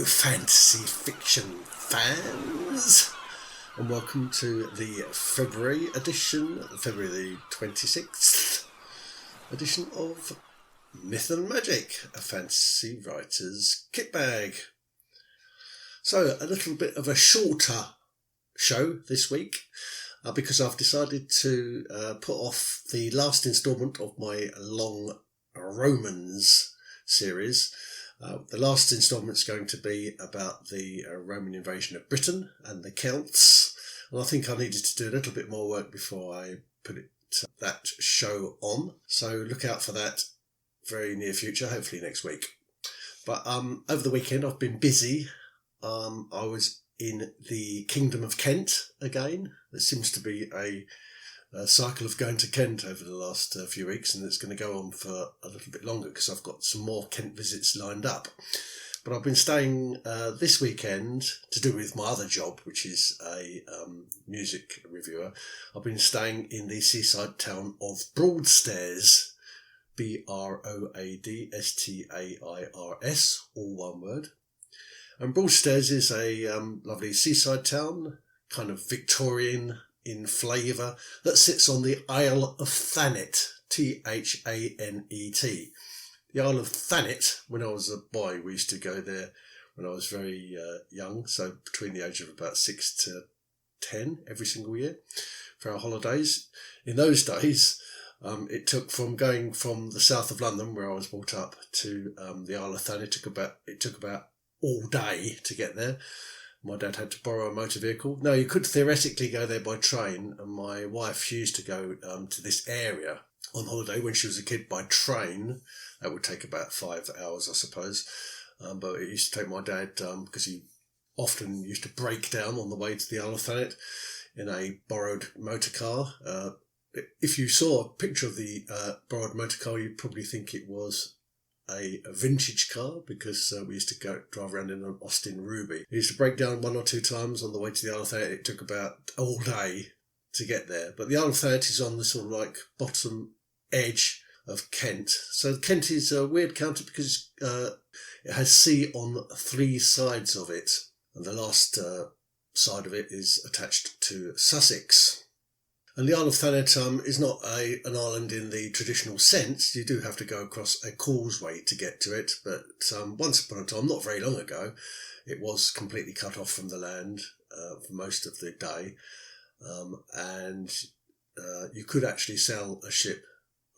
fantasy fiction fans, and welcome to the February the 26th edition of Myth and Magic, a fantasy writer's kit bag. So, a little bit of a shorter show this week, because I've decided to put off the last instalment of my long Romans series. The last instalment is going to be about the Roman invasion of Britain and the Celts, and I think I needed to do a little bit more work before I put that show on, so look out for that very near future, hopefully next week. But over the weekend I've been busy. I was in the Kingdom of Kent again. There seems to be a cycle of going to Kent over the last few weeks, and it's going to go on for a little bit longer because I've got some more Kent visits lined up. But I've been staying this weekend to do with my other job, which is a music reviewer. I've been staying in the seaside town of Broadstairs, Broadstairs, all one word. And Broadstairs is a lovely seaside town, kind of Victorian in flavour, that sits on the Isle of Thanet, Thanet. The Isle of Thanet, when I was a boy, we used to go there when I was very young, so between the age of about 6 to 10 every single year for our holidays. In those days, it took from going from the south of London, where I was brought up, to the Isle of Thanet. It took about all day to get there. My dad had to borrow a motor vehicle. No, you could theoretically go there by train, and my wife used to go to this area on holiday when she was a kid by train. That would take about 5 hours, I suppose. But it used to take my dad, because he often used to break down on the way to the Isle of Thanet in a borrowed motor car. If you saw a picture of the borrowed motor car, you'd probably think it was a vintage car, because we used to go drive around in an Austin Ruby. It used to break down 1 or 2 times on the way to the Isle of Thanet. It took about all day to get there. But the Isle of Thanet is on the sort of like bottom edge of Kent. So Kent is a weird county because it has sea on 3 sides of it, and the last side of it is attached to Sussex. And the Isle of Thanet is not an island in the traditional sense. You do have to go across a causeway to get to it, but once upon a time, not very long ago, it was completely cut off from the land for most of the day, and you could actually sail a ship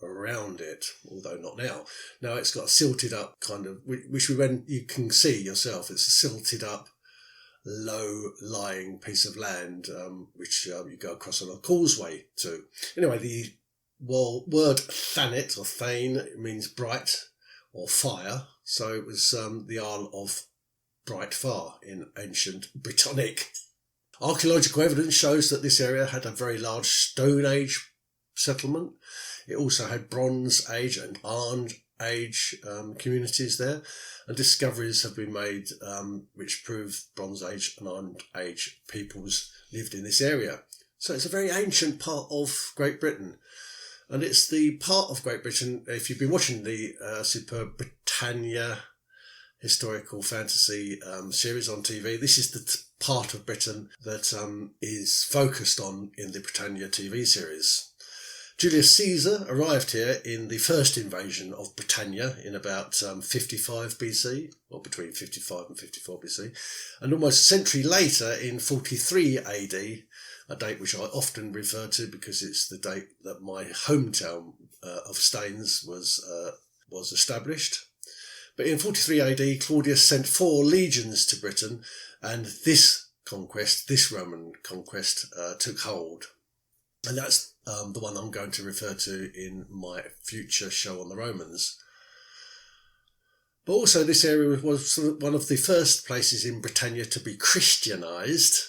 around it, although not now. Now it's got a silted up kind of, which when you can see yourself, it's a silted up, low-lying piece of land, which you go across on a causeway to. Anyway, the word Thanet, or Thane, means bright or fire, so it was the Isle of Bright Fire in ancient Britannic. Archaeological evidence shows that this area had a very large Stone Age settlement. It also had Bronze Age and Iron Age communities there, and discoveries have been made which prove Bronze Age and Iron Age peoples lived in this area. So it's a very ancient part of Great Britain, and it's the part of Great Britain, if you've been watching the superb Britannia historical fantasy series on TV, this is the part of Britain that is focused on in the Britannia TV series. Julius Caesar arrived here in the first invasion of Britannia in about 55 BC, or between 55 and 54 BC, and almost a century later in 43 AD, a date which I often refer to because it's the date that my hometown of Staines was established. But in 43 AD, Claudius sent 4 legions to Britain, and this Roman conquest, took hold. And that's the one I'm going to refer to in my future show on the Romans. But also this area was one of the first places in Britannia to be Christianised,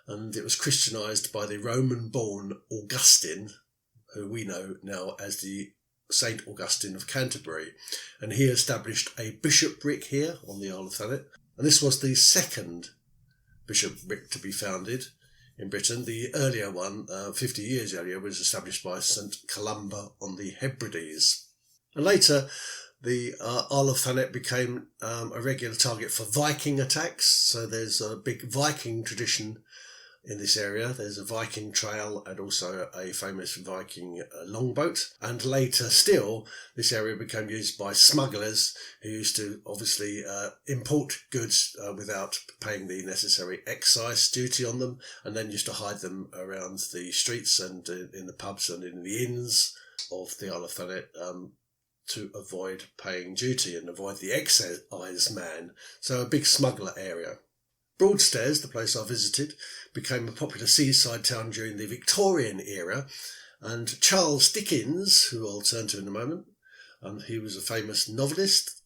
and it was Christianised by the Roman-born Augustine, who we know now as the St. Augustine of Canterbury, and he established a bishopric here on the Isle of Thanet, and this was the second bishopric to be founded in Britain. The earlier one, 50 years earlier, was established by St. Columba on the Hebrides. And later, The Isle of Thanet became a regular target for Viking attacks. So there's a big Viking tradition in this area. There's a Viking trail and also a famous Viking longboat. And later still, this area became used by smugglers who used to obviously import goods without paying the necessary excise duty on them, and then used to hide them around the streets and in the pubs and in the inns of the Isle of Thanet to avoid paying duty and avoid the excise man. So a big smuggler area. Broadstairs, the place I visited, became a popular seaside town during the Victorian era, and Charles Dickens, who I'll turn to in a moment, he was a famous novelist,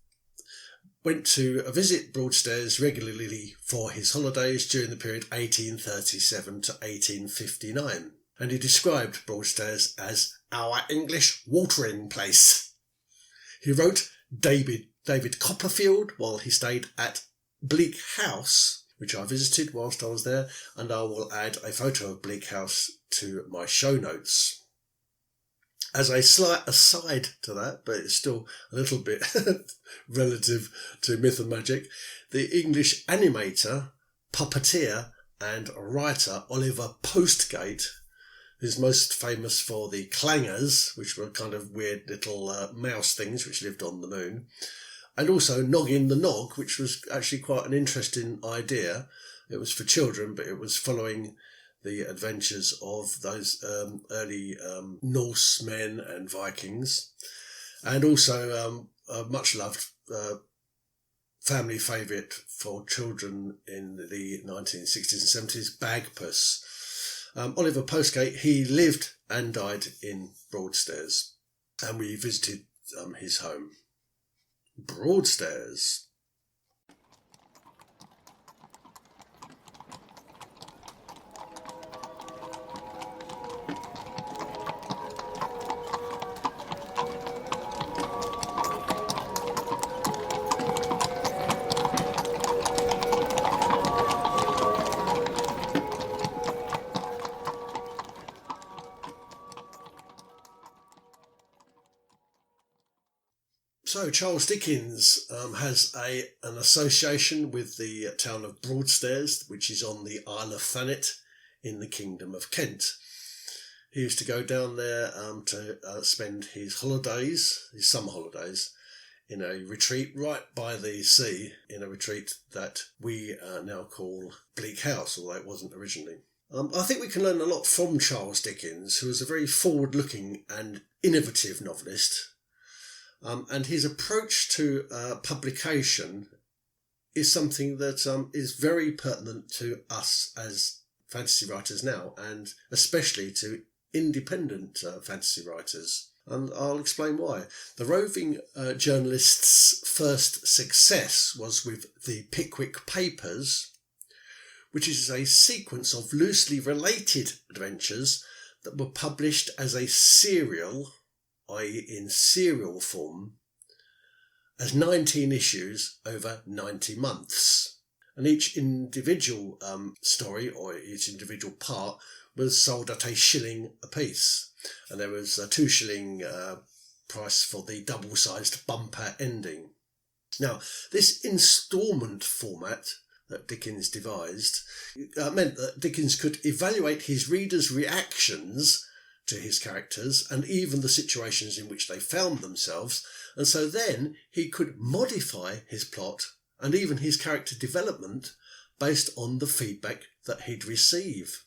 went to visit Broadstairs regularly for his holidays during the period 1837 to 1859, and he described Broadstairs as our English watering place. He wrote David Copperfield while he stayed at Bleak House, which I visited whilst I was there, and I will add a photo of Bleak House to my show notes. As a slight aside to that, but it's still a little bit relative to myth and magic, the English animator, puppeteer and writer Oliver Postgate, who's most famous for the clangers, which were kind of weird little mouse things which lived on the moon, and also Noggin the Nog, which was actually quite an interesting idea. It was for children, but it was following the adventures of those early Norsemen and Vikings, and also a much loved family favourite for children in the 1960s and 70s, Bagpuss. Oliver Postgate, he lived and died in Broadstairs, and we visited his home. Broadstairs. So Charles Dickens has an association with the town of Broadstairs, which is on the Isle of Thanet in the Kingdom of Kent. He used to go down there to spend his holidays, his summer holidays, in a retreat right by the sea, in a retreat that we now call Bleak House, although it wasn't originally. I think we can learn a lot from Charles Dickens, who was a very forward-looking and innovative novelist. And his approach to publication is something that is very pertinent to us as fantasy writers now, and especially to independent fantasy writers. And I'll explain why. The roving journalist's first success was with the Pickwick Papers, which is a sequence of loosely related adventures that were published as a serial, i.e. in serial form, as 19 issues over 90 months. And each individual story, or each individual part, was sold at £1 a piece. And there was a £2 price for the double-sized bumper ending. Now, this instalment format that Dickens devised meant that Dickens could evaluate his readers' reactions to his characters and even the situations in which they found themselves, and so then he could modify his plot and even his character development based on the feedback that he'd receive.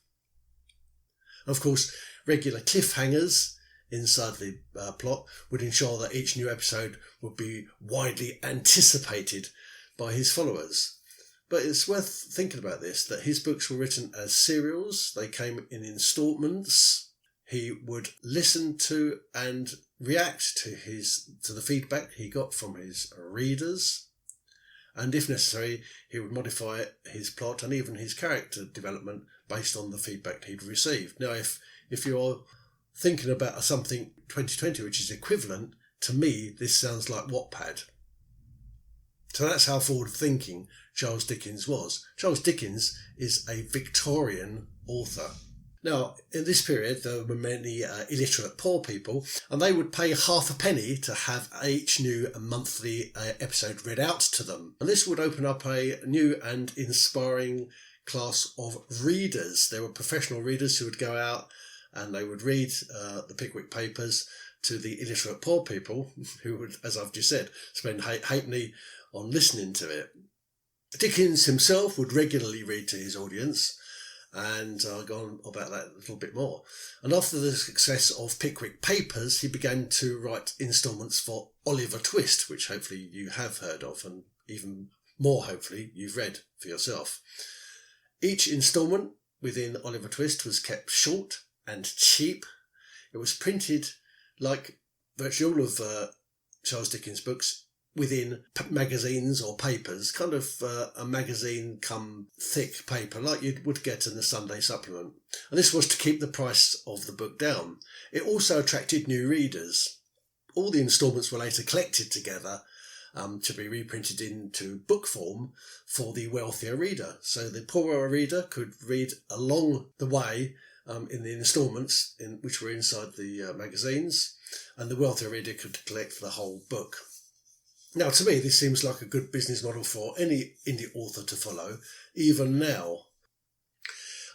Of course, regular cliffhangers inside the plot would ensure that each new episode would be widely anticipated by his followers. But it's worth thinking about this, that his books were written as serials, they came in instalments. He would listen to and react to the feedback he got from his readers, and if necessary, he would modify his plot and even his character development based on the feedback he'd received. Now, if you're thinking about something 2020 which is equivalent, to me, this sounds like Wattpad. So that's how forward-thinking Charles Dickens was. Charles Dickens is a Victorian author. Now, in this period, there were many illiterate poor people, and they would pay half a penny to have each new monthly episode read out to them. And this would open up a new and inspiring class of readers. There were professional readers who would go out and they would read the Pickwick Papers to the illiterate poor people who would, as I've just said, spend halfpenny on listening to it. Dickens himself would regularly read to his audience, and I'll go on about that a little bit more. And after the success of Pickwick Papers, he began to write instalments for Oliver Twist, which hopefully you have heard of, and even more hopefully you've read for yourself. Each instalment within Oliver Twist was kept short and cheap. It was printed like virtually all of Charles Dickens' books within magazines or papers, kind of a magazine come thick paper like you would get in the Sunday supplement. And this was to keep the price of the book down. It also attracted new readers. All the instalments were later collected together to be reprinted into book form for the wealthier reader. So the poorer reader could read along the way in the instalments which were inside the magazines, and the wealthier reader could collect the whole book. Now, to me, this seems like a good business model for any indie author to follow, even now.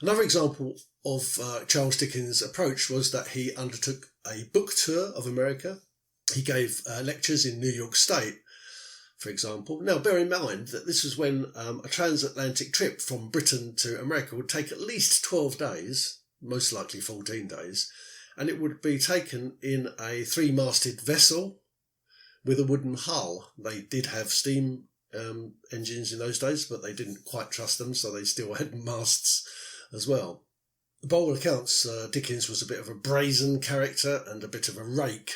Another example of Charles Dickens' approach was that he undertook a book tour of America. He gave lectures in New York State, for example. Now, bear in mind that this was when a transatlantic trip from Britain to America would take at least 12 days, most likely 14 days, and it would be taken in a 3-masted vessel with a wooden hull. They did have steam engines in those days, but they didn't quite trust them, so they still had masts as well. By all accounts, Dickens was a bit of a brazen character and a bit of a rake.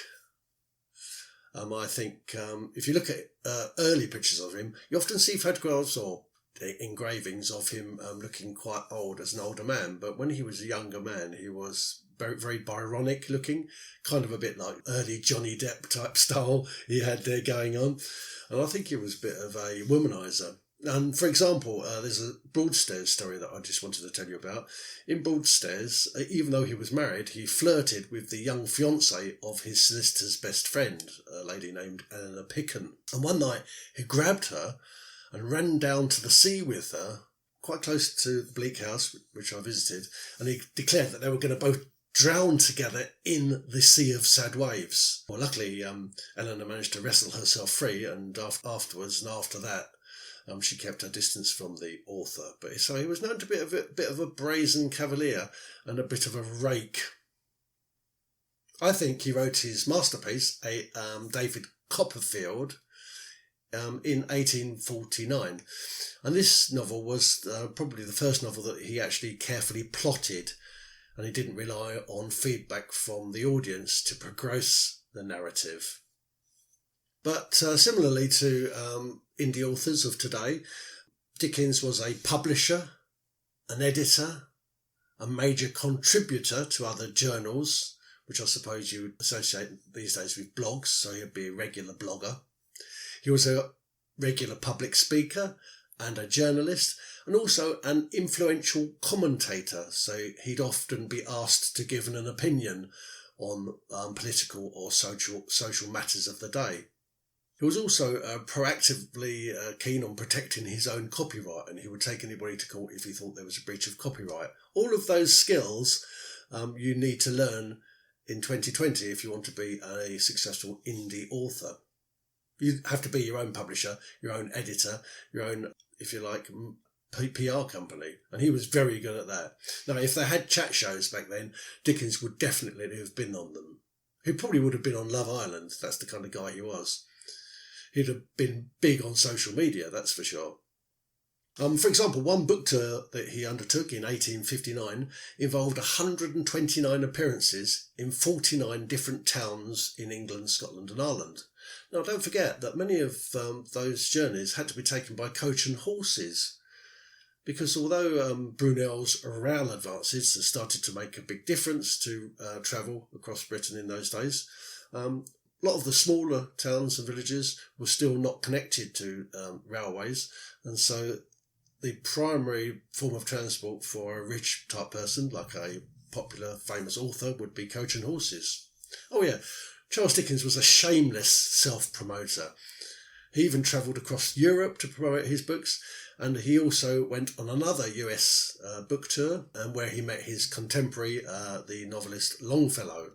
I think if you look at early pictures of him, you often see photographs or engravings of him looking quite old as an older man, but when he was a younger man, he was very, very Byronic looking, kind of a bit like early Johnny Depp type style he had there going on. And I think he was a bit of a womanizer. And for example, there's a Broadstairs story that I just wanted to tell you about. In Broadstairs, even though he was married, he flirted with the young fiancée of his solicitor's best friend, a lady named Eleanor Picken. And one night he grabbed her and ran down to the sea with her, quite close to the Bleak House, which I visited, and he declared that they were going to both drown together in the sea of sad waves. Well, luckily, Eleanor managed to wrestle herself free, and afterwards and after that, she kept her distance from the author. But so he was known to be a bit of a brazen cavalier and a bit of a rake. I think he wrote his masterpiece, David Copperfield, in 1849. And this novel was probably the first novel that he actually carefully plotted, and he didn't rely on feedback from the audience to progress the narrative. But similarly to indie authors of today, Dickens was a publisher, an editor, a major contributor to other journals, which I suppose you would associate these days with blogs, so he'd be a regular blogger. He was a regular public speaker and a journalist, and also an influential commentator, so he'd often be asked to give an opinion on political or social matters of the day. He was also proactively keen on protecting his own copyright, and he would take anybody to court if he thought there was a breach of copyright. All of those skills you need to learn in 2020 if you want to be a successful indie author. You have to be your own publisher, your own editor, your own, if you like, PR company. And he was very good at that. Now, if they had chat shows back then, Dickens would definitely have been on them. He probably would have been on Love Island. That's the kind of guy he was. He'd have been big on social media, that's for sure. For example, one book tour that he undertook in 1859 involved 129 appearances in 49 different towns in England, Scotland and Ireland. Now, don't forget that many of those journeys had to be taken by coach and horses, because although Brunel's rail advances started to make a big difference to travel across Britain in those days, a lot of the smaller towns and villages were still not connected to railways, and so the primary form of transport for a rich type person, like a popular famous author would be Coach and Horses. Oh yeah, Charles Dickens was a shameless self-promoter. He even travelled across Europe to promote his books, and he also went on another US book tour, where he met his contemporary, the novelist Longfellow.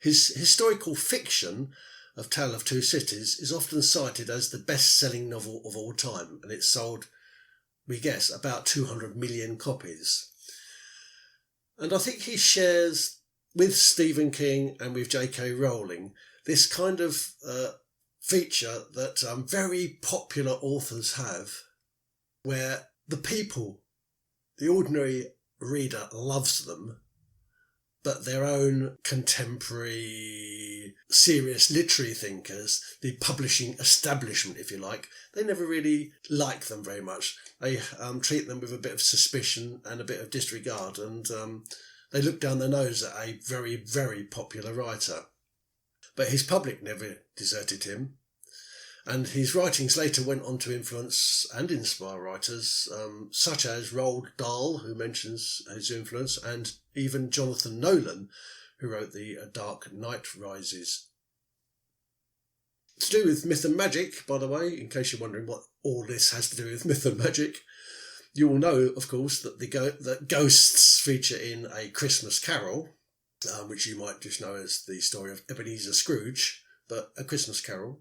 His historical fiction of Tale of Two Cities is often cited as the best-selling novel of all time, and it sold, we guess, about 200 million copies. And I think he shares with Stephen King and with J.K. Rowling this kind of feature that very popular authors have, where the people, the ordinary reader, loves them, but their own contemporary serious literary thinkers, the publishing establishment, if you like, they never really like them very much. They treat them with a bit of suspicion and a bit of disregard, and they look down their nose at a very, very popular writer. But his public never deserted him, and his writings later went on to influence and inspire writers such as Roald Dahl, who mentions his influence, and even Jonathan Nolan, who wrote The Dark Knight Rises. To do with myth and magic, by the way, in case you're wondering what all this has to do with myth and magic, you will know, of course, that that ghosts feature in A Christmas Carol, which you might just know as the story of Ebenezer Scrooge, but A Christmas Carol.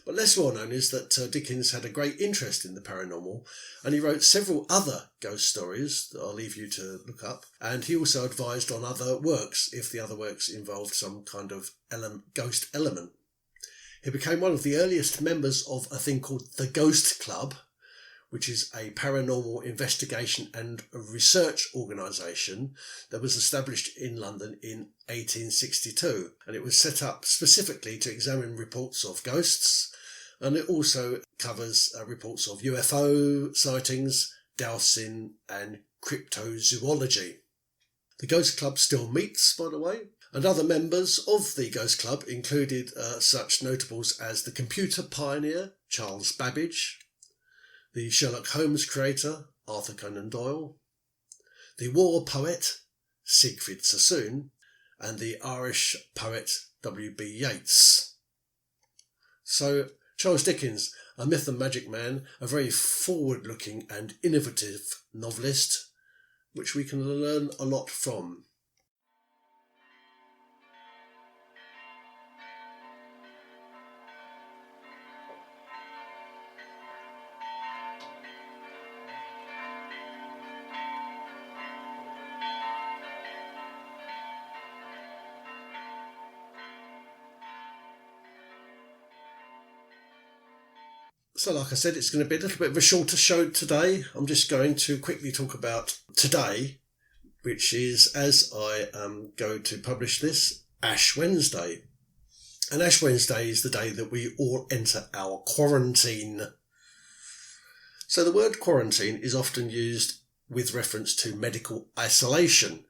But less well known is that Dickens had a great interest in the paranormal, and he wrote several other ghost stories that I'll leave you to look up, and he also advised on other works if the other works involved some kind of ghost element. He became one of the earliest members of a thing called the Ghost Club, which is a paranormal investigation and research organisation that was established in London in 1862. And it was set up specifically to examine reports of ghosts, and it also covers reports of UFO sightings, dowsing and cryptozoology. The Ghost Club still meets, by the way, and other members of the Ghost Club included such notables as the computer pioneer Charles Babbage, the Sherlock Holmes creator, Arthur Conan Doyle, the war poet, Siegfried Sassoon, and the Irish poet, W.B. Yeats. So, Charles Dickens, a myth and magic man, a very forward-looking and innovative novelist, which we can learn a lot from. So like I said, it's going to be a little bit of a shorter show today. I'm just going to quickly talk about today, which is, as I go to publish this, Ash Wednesday. And Ash Wednesday is the day that we all enter our quarantine. So the word quarantine is often used with reference to medical isolation,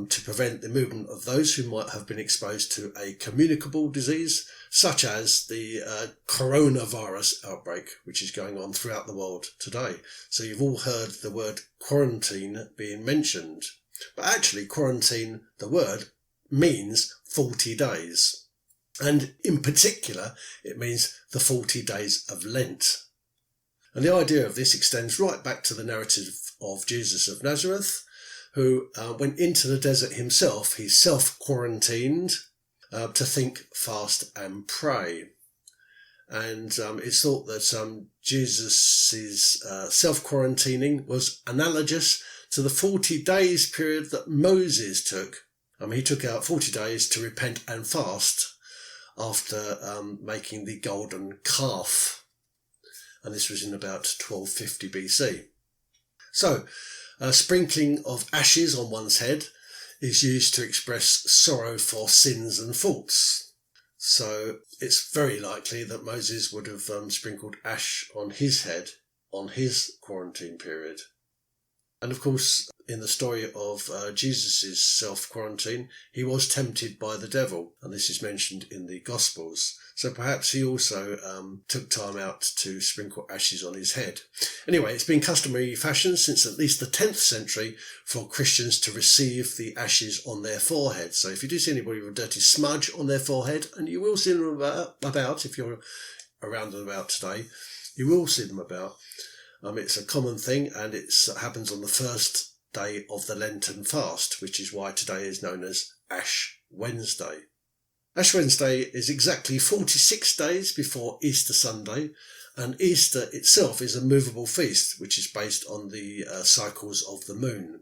to prevent the movement of those who might have been exposed to a communicable disease, such as the coronavirus outbreak, which is going on throughout the world today. So you've all heard the word quarantine being mentioned. But actually, quarantine, the word, means 40 days. And in particular, it means the 40 days of Lent. And the idea of this extends right back to the narrative of Jesus of Nazareth, who went into the desert himself. He self-quarantined to think, fast and pray. And it's thought that Jesus' self-quarantining was analogous to the 40 days period that Moses took. He took out 40 days to repent and fast after making the golden calf. And this was in about 1250 BC. So, sprinkling of ashes on one's head is used to express sorrow for sins and faults. So it's very likely that Moses would have sprinkled ash on his head on his quarantine period. And of course, in the story of Jesus' self-quarantine, he was tempted by the devil, and this is mentioned in the Gospels. So perhaps he also took time out to sprinkle ashes on his head. Anyway, it's been customary fashion since at least the 10th century for Christians to receive the ashes on their forehead. So if you do see anybody with a dirty smudge on their forehead, and you will see them about if you're around and about today, you will see them about. It's a common thing, and it happens on the first day of the Lenten fast, which is why today is known as Ash Wednesday. Ash Wednesday is exactly 46 days before Easter Sunday, and Easter itself is a movable feast, which is based on the cycles of the moon.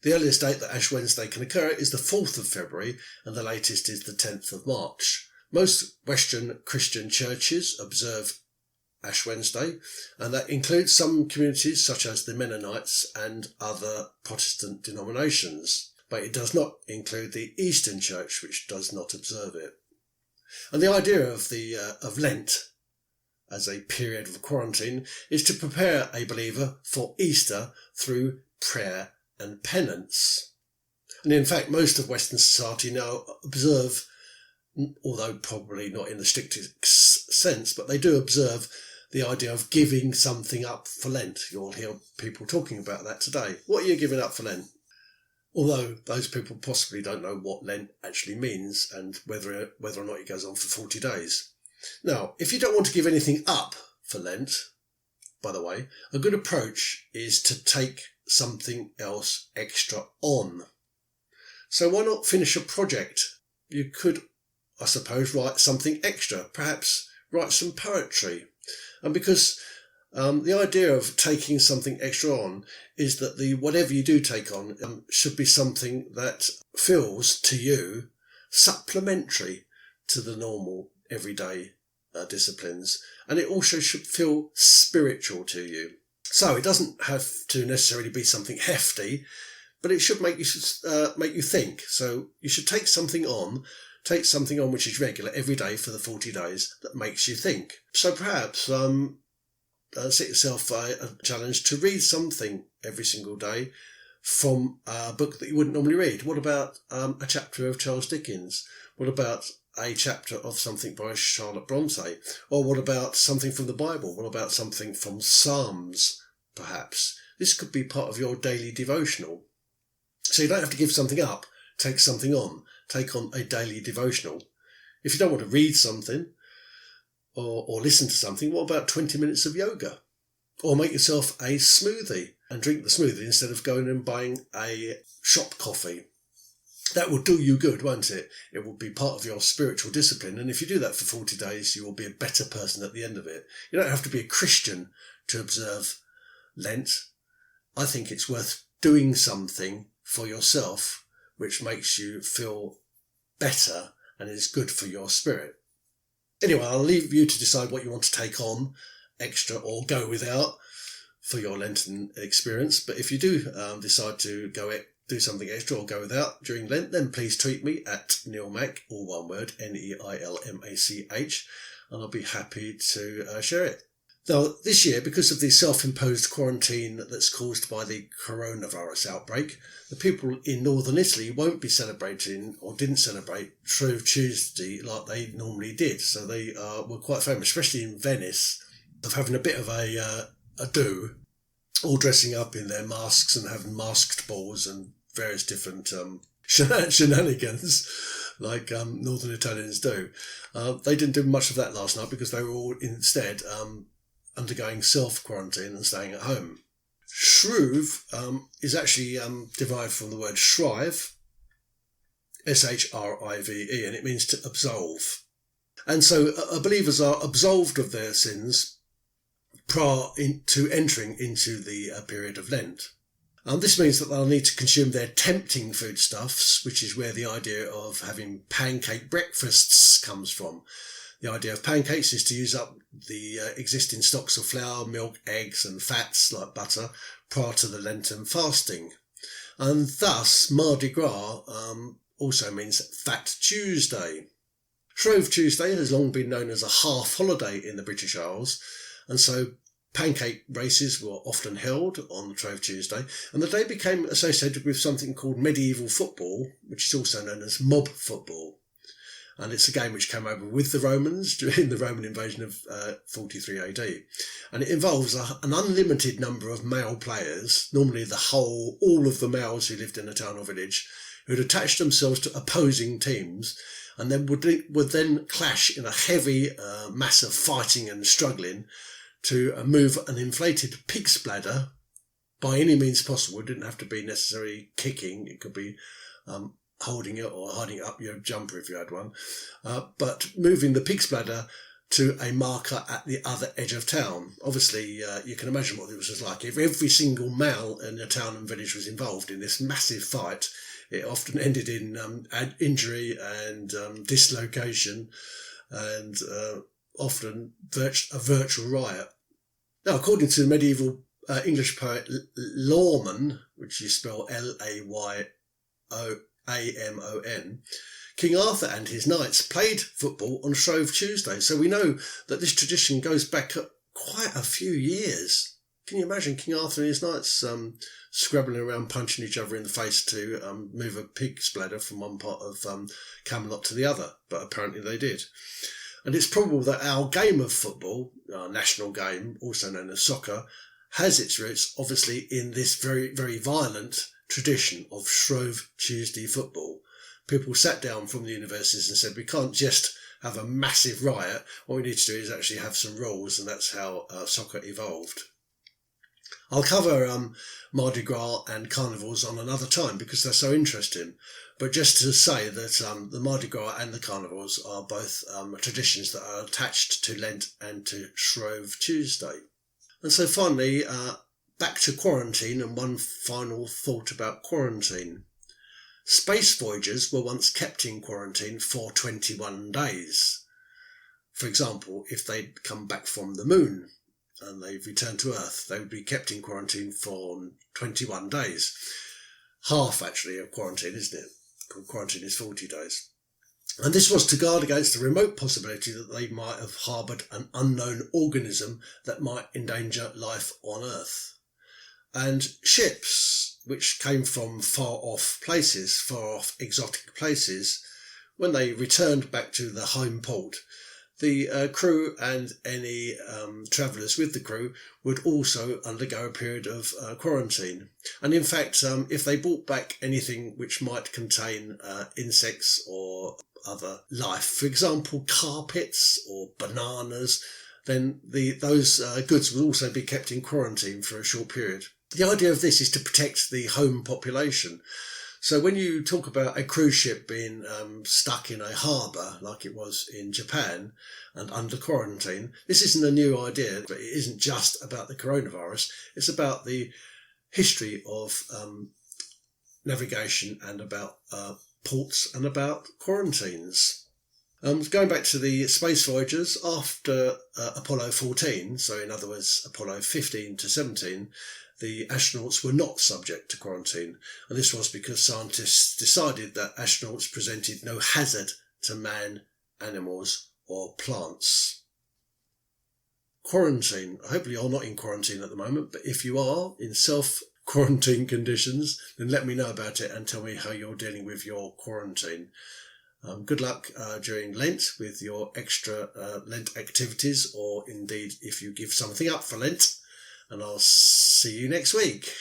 The earliest date that Ash Wednesday can occur is the 4th of February, and the latest is the 10th of March. Most Western Christian churches observe Ash Wednesday, and that includes some communities such as the Mennonites and other Protestant denominations. But it does not include the Eastern Church, which does not observe it. And the idea of Lent as a period of quarantine is to prepare a believer for Easter through prayer and penance. And in fact, most of Western society now observe, although probably not in the strictest sense, but they do observe the idea of giving something up for Lent. You'll hear people talking about that today. What are you giving up for Lent? Although those people possibly don't know what Lent actually means and whether or not it goes on for 40 days. Now, if you don't want to give anything up for Lent, by the way, a good approach is to take something else extra on. So why not finish a project? You could, I suppose, write something extra, perhaps write some poetry. And because the idea of taking something extra on is that whatever you do take on should be something that feels to you supplementary to the normal everyday disciplines, and it also should feel spiritual to you. So it doesn't have to necessarily be something hefty, but it should make you think. So you should take something on which is regular every day for the 40 days that makes you think. So perhaps set yourself a challenge to read something every single day from a book that you wouldn't normally read. What about a chapter of Charles Dickens? What about a chapter of something by Charlotte Bronte? Or what about something from the Bible? What about something from Psalms, perhaps? This could be part of your daily devotional. So you don't have to give something up, take something on. Take on a daily devotional. If you don't want to read something or listen to something, what about 20 minutes of yoga? Or make yourself a smoothie and drink the smoothie instead of going and buying a shop coffee. That will do you good, won't it? It will be part of your spiritual discipline. And if you do that for 40 days, you will be a better person at the end of it. You don't have to be a Christian to observe Lent. I think it's worth doing something for yourself which makes you feel better and is good for your spirit. Anyway, I'll leave you to decide what you want to take on extra or go without for your Lenten experience. But if you do decide to do something extra or go without during Lent, then please tweet me at Neil Mach, all one word, Neilmach, and I'll be happy to share it. Now, this year, because of the self-imposed quarantine that's caused by the coronavirus outbreak, the people in northern Italy won't be celebrating or didn't celebrate Shrove Tuesday like they normally did. So they were quite famous, especially in Venice, of having a bit of a do, all dressing up in their masks and having masked balls and various different shenanigans like northern Italians do. They didn't do much of that last night because they were all instead undergoing self-quarantine and staying at home. Shrove is actually derived from the word shrive, S-H-R-I-V-E, and it means to absolve. And so believers are absolved of their sins prior to entering into the period of Lent. This means that they'll need to consume their tempting foodstuffs, which is where the idea of having pancake breakfasts comes from. The idea of pancakes is to use up the existing stocks of flour, milk, eggs and fats like butter prior to the Lenten fasting. And thus, Mardi Gras also means Fat Tuesday. Shrove Tuesday has long been known as a half holiday in the British Isles, and so Pancake races were often held on the Shrove Tuesday, and the day became associated with something called medieval football, which is also known as mob football. And it's a game which came over with the Romans during the Roman invasion of 43 AD. And it involves an unlimited number of male players, normally all of the males who lived in a town or village, who'd attach themselves to opposing teams, and then would then clash in a heavy mass of fighting and struggling to move an inflated pig's bladder by any means possible. It didn't have to be necessarily kicking. It could be holding it or hiding it up your jumper if you had one. But moving the pig's bladder to a marker at the other edge of town. Obviously, you can imagine what this was like. If every single male in a town and village was involved in this massive fight, it often ended in injury and dislocation and often a virtual riot. Now, according to the medieval English poet Lawman, which you spell Layamon, King Arthur and his knights played football on Shrove Tuesday. So we know that this tradition goes back quite a few years. Can you imagine King Arthur and his knights scrabbling around, punching each other in the face to move a pig's bladder from one part of Camelot to the other? But apparently they did. And it's probable that our game of football, our national game, also known as soccer, has its roots, obviously, in this very, very violent tradition of Shrove Tuesday football. People sat down from the universities and said, we can't just have a massive riot. What we need to do is actually have some rules, and that's how soccer evolved. I'll cover Mardi Gras and carnivals on another time because they're so interesting. But just to say that the Mardi Gras and the carnivals are both traditions that are attached to Lent and to Shrove Tuesday. And so finally, back to quarantine and one final thought about quarantine. Space voyagers were once kept in quarantine for 21 days. For example, if they'd come back from the moon and they've returned to Earth, they would be kept in quarantine for 21 days. Half, actually, of quarantine, isn't it? Quarantine is 40 days. And this was to guard against the remote possibility that they might have harboured an unknown organism that might endanger life on Earth. And ships, which came from far off exotic places, when they returned back to the home port, the crew and any travellers with the crew would also undergo a period of quarantine. And in fact, if they brought back anything which might contain insects or other life, for example, carpets or bananas, then those goods would also be kept in quarantine for a short period. The idea of this is to protect the home population. So when you talk about a cruise ship being stuck in a harbour, like it was in Japan, and under quarantine, this isn't a new idea, but it isn't just about the coronavirus. It's about the history of navigation and about ports and about quarantines. Going back to the space voyagers, after Apollo 14, so in other words Apollo 15 to 17, the astronauts were not subject to quarantine, and this was because scientists decided that astronauts presented no hazard to man, animals or plants. Quarantine. Hopefully you're not in quarantine at the moment, but if you are in self-quarantine conditions, then let me know about it and tell me how you're dealing with your quarantine. Good luck during Lent with your extra Lent activities, or indeed if you give something up for Lent. And I'll see you next week.